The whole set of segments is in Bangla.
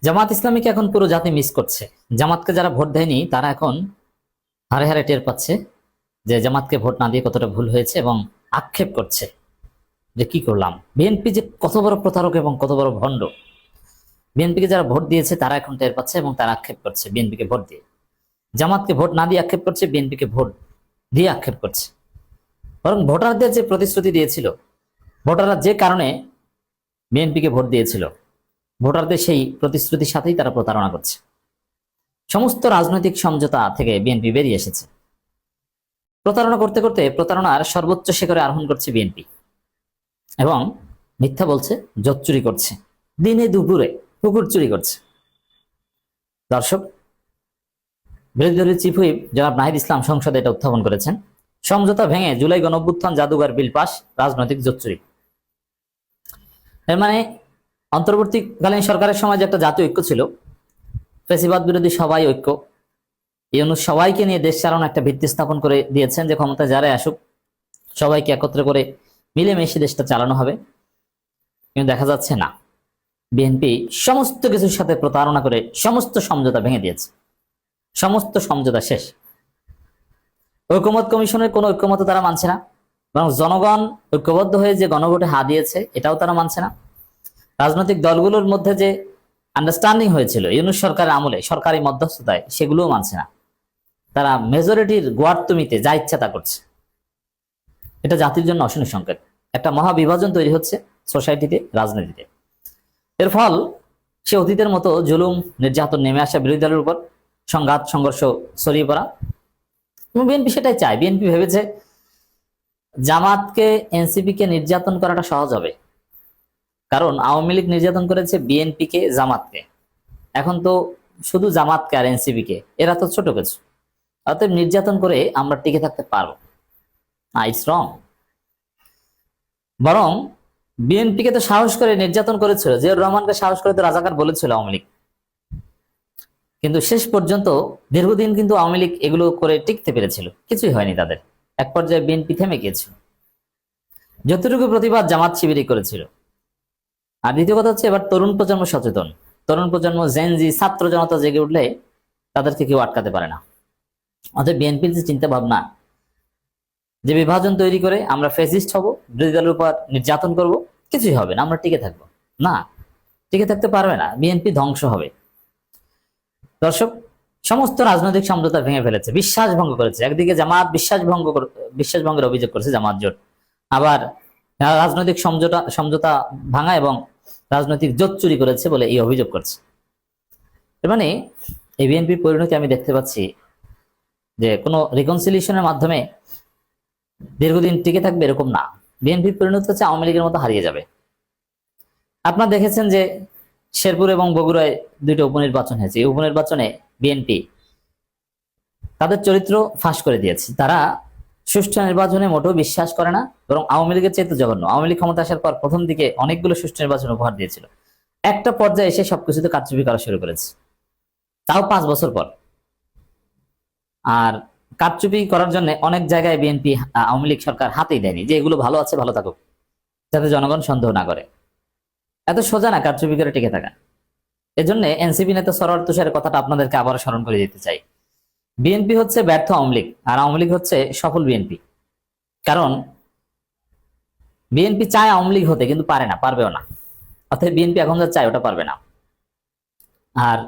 জামাত ইসলামীকে এখন পুরো জাতি মিস করছে। জামাতকে যারা ভোট দেয়নি তারা এখন হারে হারে টের পাচ্ছে যে জামাতকে ভোট না দিয়ে কতটা ভুল হয়েছে, এবং আক্ষেপ করছে যে কি করলাম। বিএনপি যে কত বড় প্রতারক এবং কত বড় ভণ্ড। বিএনপিকে যারা ভোট দিয়েছে তারা এখন টের পাচ্ছে এবং তারা আক্ষেপ করছে বিএনপিকে ভোট দিয়ে। জামাতকে ভোট না দিয়ে আক্ষেপ করছে, বিএনপিকে ভোট দিয়ে আক্ষেপ করছে। বরং ভোটারদের যে প্রতিশ্রুতি দিয়েছিল, ভোটাররা যে কারণে বিএনপিকে ভোট দিয়েছিল, ভোটারদের সেই প্রতিশ্রুতির সাথেই তারা প্রতারণা করছে। সমস্ত রাজনৈতিক সমঝোতা থেকে বিএনপি বেরিয়ে এসেছে। প্রতারণা করতে করতে প্রতারণার সর্বোচ্চ শিখরে আরোহণ করছে বিএনপি, এবং মিথ্যা বলছে, জোট চুরি করছে, দিনে দুপুরে পুকুর চুরি করছে। দর্শক, বিরোধী দলের চিফ হুইপ জনাব নাহিদ ইসলাম সংসদে এটা উত্থাপন করেছেন। সমঝোতা ভেঙে জুলাই গণঅভ্যুত্থান জাদুঘর বিল পাস, রাজনৈতিক জোট চুরি। এর মানে অন্তর্বর্তীকালীন সরকারের সময় যে একটা জাতীয় ঐক্য ছিল, ফ্যাসিবাদ বিরোধী সবাই ঐক্য, ইউনূস সবাইকে নিয়ে দেশ চালানোর একটা ভিত্তি স্থাপন করে দিয়েছেন যে ক্ষমতায় যারাই আসুক সবাইকে একত্রে করে মিলেমিশে দেশটা চালানো হবে। কিন্তু দেখা যাচ্ছে না, বিএনপি সমস্ত কিছুর সাথে প্রতারণা করে সমস্ত সমঝোতা ভেঙে দিয়েছে। সমস্ত সমঝোতা শেষ। ঐকমত্য কমিশনের কোনো ঐক্যমত তারা মানছে না, বরং জনগণ ঐক্যবদ্ধ হয়ে যে গণভোটে হা দিয়েছে এটাও তারা মানছে না। রাজনৈতিক দলগুলোর মধ্যে যে আন্ডারস্ট্যান্ডিং হয়েছিল ইউনূস সরকারের আমলে সরকারি মধ্যস্থতায়, সেগুলোও মানছে না। তারা মেজরিটির গোয়ার্তুমিতে যা ইচ্ছা তা করছে। এটা জাতির জন্য অশনি সংকেত। একটা মহাবিভাজন তৈরি হচ্ছে সোসাইটিতে, রাজনীতিতে। এর ফল সে অতীতের মতো জুলুম নির্যাতন নেমে আসা, বিরোধী দলের উপর সংঘাত সংঘর্ষ ছড়িয়ে পড়া। এবং বিএনপি সেটাই চায়। বিএনপি ভেবেছে জামাতকে এনসিপিকে নির্যাতন করাটা সহজ হবে, কারণ আওয়ামী লীগ নির্যাতন করেছে বিএনপিকে, জামাতকে। এখন তো শুধু জামাতকে আর এনসিপিকে, এরা তো ছোট কিছু। অতএব নির্যাতন করে আমরা টিকে থাকতে পারবো না। It's wrong. বরং বিএনপিকে তো সাহস করে নির্যাতন করেছিল, জিয়াউর রহমানকে সাহস করে তো রাজাকার বলেছিল আওয়ামী লীগ। কিন্তু শেষ পর্যন্ত দীর্ঘদিন কিন্তু আওয়ামী লীগ এগুলো করে টিকতে পেরেছিল, কিছুই হয়নি তাদের। এক পর্যায়ে বিএনপি থেমে গিয়েছিল। যতটুকু প্রতিবাদ জামাত শিবিরই করেছিল। আর দ্বিতীয় কথা হচ্ছে, এবার তরুণ প্রজন্ম সচেতন। তরুণ প্রজন্ম, জেনজি, ছাত্র জনতা জেগে উঠলে তাদেরকে কেউ আটকাতে পারে না। অতএব বিএনপির যে চিন্তা ভাবনা, যে বিভাজন তৈরি করে আমরা ফ্যাসিস্ট হব, বিরোধী দলের উপর নির্যাতন করব, কিছুই হবে না, আমরা টিকে থাকবো না। টিকে থাকতে পারবে না, বিএনপি ধ্বংস হবে। দর্শক, সমস্ত রাজনৈতিক সমঝোতা ভেঙে ফেলেছে, বিশ্বাস ভঙ্গ করেছে। একদিকে জামাত বিশ্বাস ভঙ্গের অভিযোগ করেছে জামাত জোট, আবার রাজনৈতিক সমঝোতা ভাঙা এবং রাজনৈতিক জোট চুরি করেছে বলে এই অভিযোগ করছে। এর মানে এই বিএনপির পরিণতি আমি দেখতে পাচ্ছি যে কোনো রিকনসিলিয়েশনের মাধ্যমে দীর্ঘদিন টিকে থাকবে এরকম না। বিএনপির পরিণতি হচ্ছে আওয়ামী লীগের মতো হারিয়ে যাবে। আপনারা দেখেছেন যে শেরপুর এবং বগুড়ায় দুইটা উপনির্বাচন হয়েছে। এই উপনির্বাচনে বিএনপি তাদের চরিত্র ফাঁস করে দিয়েছে। তারা সুষ্ঠু নির্বাচনে মোটেও বিশ্বাস করে না, বরং আওয়ামী লীগের চাইতে জঘন্য। আওয়ামী লীগ ক্ষমতা আসার পর প্রথম দিকে অনেকগুলো সুষ্ঠু নির্বাচন উপহার দিয়েছিল, একটা পর্যায়ে এসে সবকিছুতে কারচুপি করা শুরু করেছে, তাও 5 বছর পর। আর কারচুপি করার জন্য অনেক জায়গায় বিএনপি, আওয়ামী লীগ সরকার হাতেই দেয়নি, যে এগুলো ভালো আছে ভালো থাকুক, যাতে জনগণ সন্দেহ না করে। এত সোজা না কারচুপি করে টিকে থাকা। এজন্য এনসিপি নেতা সরোয়ার তুষারের কথাটা আপনাদেরকে আবারও স্মরণ করে দিতে চাই। বিএনপি হচ্ছে ব্যর্থ আওয়ামী লীগ, আর আওয়ামী লীগ হচ্ছে সফল বিএনপি। কারণ বিএনপি চায় আওয়ামী লীগ হতে, কিন্তু পারে না, পারবেও না। অর্থাৎ বিএনপি এখন যা চায় ওটা পারবে না। আর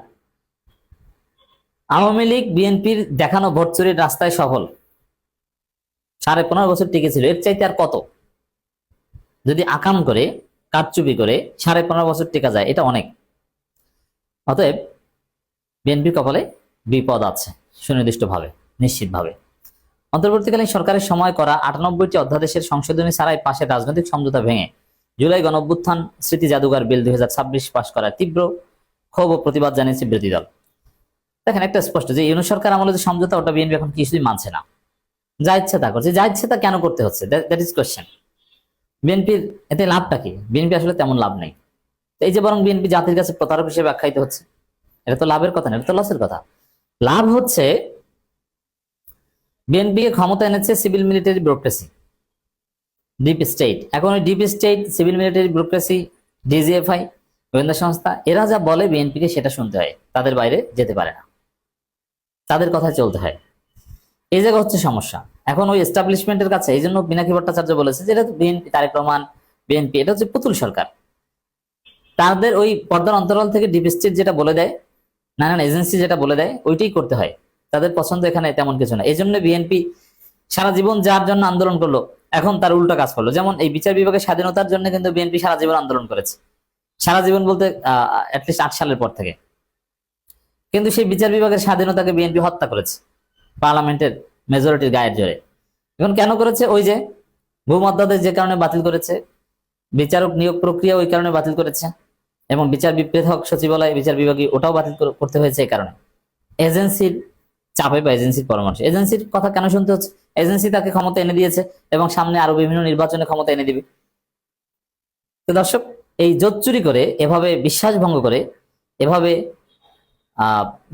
আওয়ামী লীগ বিএনপির দেখানো ভোট চুরির রাস্তায় সফল, 15.5 বছর টিকেছিল। এর চাইতে আর কত? যদি আকাম করে কারচুপি করে 15.5 বছর টিকা যায়, এটা অনেক। অতএব বিএনপি কপালে বিপদ আছে, সুনির্দিষ্টভাবে, নিশ্চিতভাবে। অন্তর্বর্তীকালীন সরকারের সময় করা 98টি অধ্যাদেশের সংশোধনী ছাড়াই পাশের রাজনৈতিক সমঝোতা ভেঙে জুলাই গণঅভ্যুত্থান স্মৃতি জাদুঘর বিল 2026 পাশ করার তীব্র ক্ষোভ ও প্রতিবাদ জানিয়েছে বিরোধী দল। দেখেন, একটা স্পষ্ট যে ইউনূস সরকার আমলে যে সমঝোতা, ওটা বিএনপি এখন কিছুই মানছে না। যা ইচ্ছা তা করছে। যা ইচ্ছে তা কেন করতে হচ্ছে? That is question. বিএনপির এতে লাভটা কি? বিএনপি আসলে তেমন লাভ নেই। এই যে বরং বিএনপি জাতির কাছে প্রতারক হিসেবে আখ্যায়িত হচ্ছে, এটা তো লাভের কথা না, এটা তো লসের কথা। লাভ হচ্ছে বিএনপিকে ক্ষমতা এনেছে civil military bureaucracy, deep state. এখন ওই deep state, civil military bureaucracy, DGFI গোয়েন্দা সংস্থা এরা যা বলে বিএনপিকে সেটা শুনতে হয়, তাদের বাইরে যেতে পারে না, তাদের কথায় চলতে হয়। এই জায়গা হচ্ছে সমস্যা এখন ওই এস্টাবলিশমেন্টের কাছে। এই জন্য পিনাকি ভট্টাচার্য বলেছে যে এটা বিএনপি, তারেক রহমান, বিএনপি, এটা হচ্ছে পুতুল সরকার। তাদের ওই পর্দার অন্তরাল থেকে ডিপ স্টেট যেটা বলে দেয়, নানান এজেন্সি যেটা বলে দেয়, ওইটাই করতে হয়। তাদের পছন্দ এখানে তেমন কিছু না। এই জন্য বিএনপি সারা জীবন যার জন্য আন্দোলন করলো, এখন তার উল্টা কাজ করলো। যেমন এই বিচার বিভাগের স্বাধীনতার জন্য কিন্তু বিএনপি সারা জীবন আন্দোলন করেছে, সারা জীবন বলতে অ্যাটলিস্ট 8 সালের পর থেকে। কিন্তু সেই বিচার বিভাগের স্বাধীনতাকে বিএনপি হত্যা করেছে পার্লামেন্টের মেজরিটির গায়ের জোরে। এখন কেন করেছে? ওই যে ভূমধ্যদেশ যে কারণে বাতিল করেছে, বিচারক নিয়োগ প্রক্রিয়া ওই কারণে বাতিল করেছে, এবং বিচার পৃথক সচিবালয় বিচার বিভাগীয় ওটাও বাতিল করতে হয়েছে এই কারণে। এজেন্সির চাপে বা এজেন্সির পরামর্শ। এজেন্সির কথা কেন শুনতে হচ্ছে? এজেন্সি তাকে ক্ষমতা এনে দিয়েছে এবং সামনে আরো বিভিন্ন নির্বাচনে ক্ষমতা এনে দিবে। তো দর্শক, এই জোট চুরি করে, এভাবে বিশ্বাস ভঙ্গ করে, এভাবে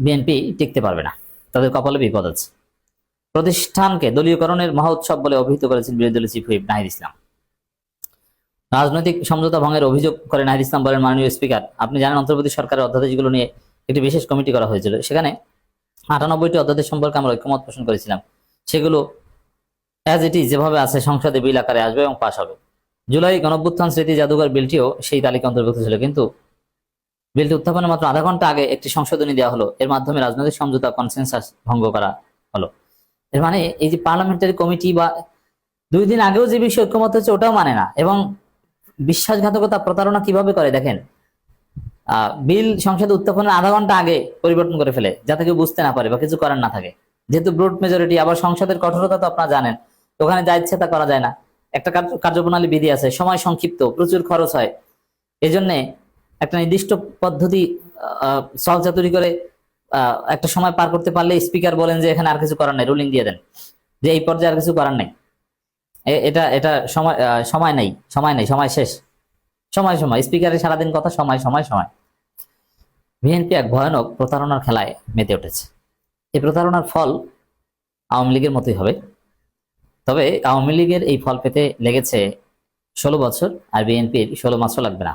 বিএনপি টিকতে পারবে না, তাদের কপালে বিপদ আছে। প্রতিষ্ঠানকে দলীয়করণের মহা উৎসব বলে অভিহিত করেছেন বিরোধী দলের চিফ হুইপ নাহিদ ইসলাম। রাজনৈতিক সমঝোতা ভঙ্গের অভিযোগ করে নাহিদ ইসলাম বলেন, মাননীয় স্পিকার, আপনি জানেন অন্তর্বর্তী সরকারের অধ্যাদেশগুলো নিয়ে একটি বিশেষ কমিটি করা হয়েছিল। সেখানে 98টি অধ্যাদেশ সম্পর্কে আমরা ঐক্যমত পোষণ করেছিলাম। সেগুলো অ্যাজ ইট ইজ যেভাবে আছে সংসদে বিল আকারে আসবে এবং পাশ হবে। জুলাই গণঅভ্যুত্থান স্মৃতি জাদুঘর বিলটিও সেই তালিকা অন্তর্ভুক্ত ছিল, কিন্তু বিলটি উত্থাপনের মাত্র আধা ঘন্টা আগে একটি সংশোধনী দেওয়া হলো। এর মাধ্যমে রাজনৈতিক সমঝোতা কনসেনসাস ভঙ্গ করা হলো। এর মানে এই যে পার্লামেন্টারি কমিটি বা 2 দিন আগেও যে বিষয়ে ঐক্যমত হচ্ছে ওটাও মানে না। এবং বিশ্বাসঘাতকতা, প্রতারণা কিভাবে করে দেখেন, বিল সংসদে উত্থাপনের আধা ঘন্টা আগে পরিবর্তন করে ফেলে যাতে কেউ বুঝতে না পারে বা কিছু করার না থাকে। যেহেতু ব্রড মেজরিটি, আবার সংসদের কঠোরতা তো আপনারা জানেন, ওখানে যা ইচ্ছে তা করা যায় না। একটা কার্যপ্রণালী বিধি আছে, সময় সংক্ষিপ্ত, প্রচুর খরচ হয়। এই জন্যে একটা নির্দিষ্ট পদ্ধতি চাতুরি করে একটা সময় পার করতে পারলে স্পিকার বলেন যে এখানে আর কিছু করার নাই, রুলিং দিয়ে দেন যে এই পর্যায়ে আর কিছু করার নাই, এটা এটা সময় সময় নাই, সময় শেষ, সময় স্পিকারের সারাদিন কথা সময়। বিএনপি এক ভয়ানক প্রতারণার খেলায় মেতে উঠেছে। এই প্রতারণার ফল আওয়ামী লীগের মতোই হবে। তবে আওয়ামী লীগের এই ফল পেতে লেগেছে 16 বছর, আর বিএনপির 16 মাসও লাগবে না।